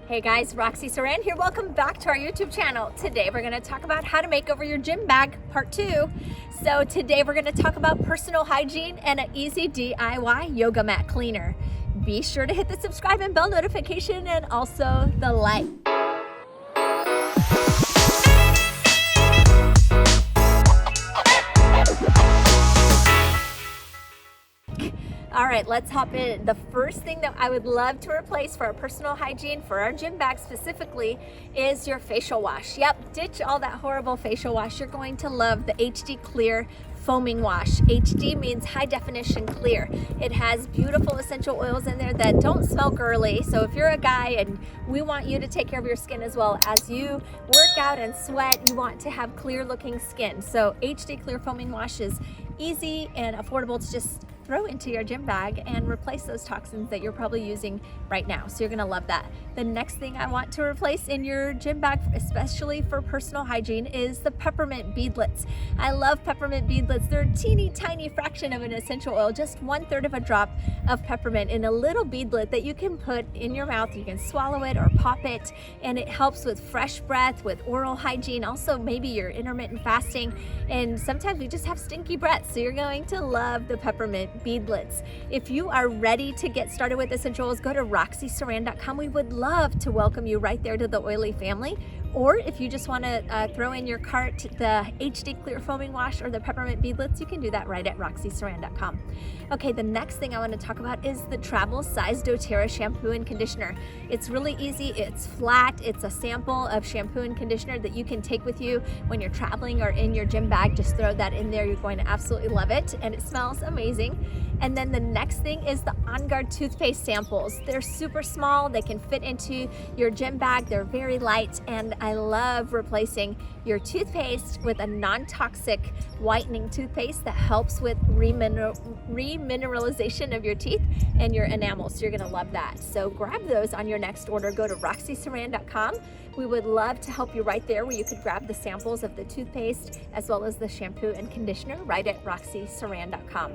Hey guys, Roxy Saran here. Welcome back to our YouTube channel. Today we're going to talk about how to make over your gym bag, part 2. So today we're going to talk about personal hygiene and an easy DIY yoga mat cleaner. Be sure to hit the subscribe and bell notification and also the like. All right, let's hop in. The first thing that I would love to replace for our personal hygiene, for our gym bag specifically, is your facial wash. Yep, ditch all that horrible facial wash. You're going to love the HD Clear foaming wash. HD means high definition clear. It has beautiful essential oils in there that don't smell girly. So if you're a guy and we want you to take care of your skin as well, as you work out and sweat, you want to have clear looking skin. So HD Clear foaming wash is easy and affordable to just throw into your gym bag and replace those toxins that you're probably using right now. So you're gonna love that. The next thing I want to replace in your gym bag, especially for personal hygiene, is the peppermint beadlets. I love peppermint beadlets. They're a teeny tiny fraction of an essential oil, just 1/3 of a drop of peppermint in a little beadlet that you can put in your mouth. You can swallow it or pop it, and it helps with fresh breath, with oral hygiene, also maybe your intermittent fasting, and sometimes we just have stinky breath, so you're going to love the peppermint beadlets. If you are ready to get started with essential oils, go to roxysaran.com. We would love to welcome you right there to the oily family. Or if you just want to throw in your cart the HD Clear foaming wash or the peppermint beadlets, you can do that right at roxysaran.com. Okay, the next thing I want to talk about is the travel size doTERRA shampoo and conditioner. It's really easy, it's flat, it's a sample of shampoo and conditioner that you can take with you when you're traveling or in your gym bag. Just throw that in there, you're going to absolutely love it, and it smells amazing. And then the next thing is the On Guard toothpaste samples. They're super small, they can fit into your gym bag, they're very light, and I love replacing your toothpaste with a non-toxic whitening toothpaste that helps with remineralization of your teeth and your enamel. So you're gonna love that. So grab those on your next order. Go to roxysaran.com. We would love to help you right there, where you could grab the samples of the toothpaste as well as the shampoo and conditioner right at roxysaran.com.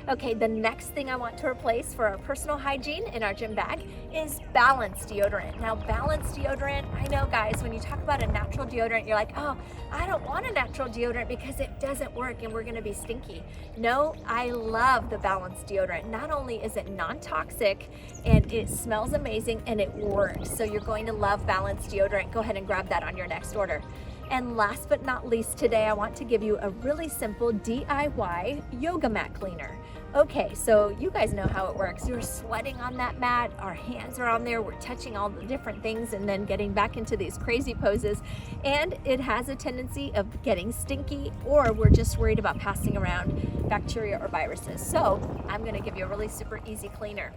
Okay, the next thing I want to replace for our personal hygiene in our gym bag is Balance deodorant. Now, Balance deodorant, I know guys, when you talk about a natural deodorant, you're like, oh, I don't want a natural deodorant because it doesn't work and we're gonna be stinky. No, I love the Balance deodorant. Not only is it non-toxic and it smells amazing and it works. So you're going to love Balance deodorant. Go ahead and grab that on your next order. And last but not least, today I want to give you a really simple DIY yoga mat cleaner. Okay, so you guys know how it works. You're sweating on that mat, our hands are on there, we're touching all the different things and then getting back into these crazy poses. And it has a tendency of getting stinky, or we're just worried about passing around bacteria or viruses. So I'm gonna give you a really super easy cleaner.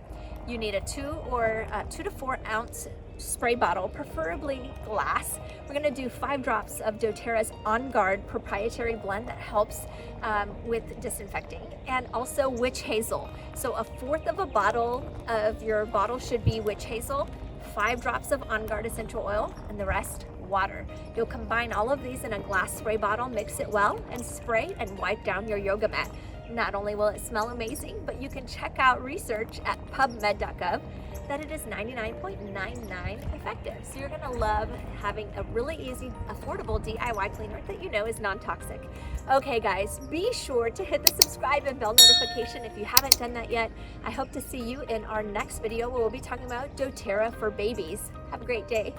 You need a 2 to 4 ounce spray bottle, preferably glass. We're gonna do 5 drops of doTERRA's On Guard proprietary blend that helps with disinfecting, and also witch hazel. So 1/4 of a bottle of your bottle should be witch hazel, 5 drops of On Guard essential oil, and the rest water. You'll combine all of these in a glass spray bottle, mix it well, and spray and wipe down your yoga mat. Not only will it smell amazing, but you can check out research at pubmed.gov that it is 99.99 effective. So you're gonna love having a really easy, affordable DIY cleaner that you know is non-toxic. Okay guys, be sure to hit the subscribe and bell notification if you haven't done that yet. I hope to see you in our next video where we'll be talking about doTERRA for babies. Have a great day.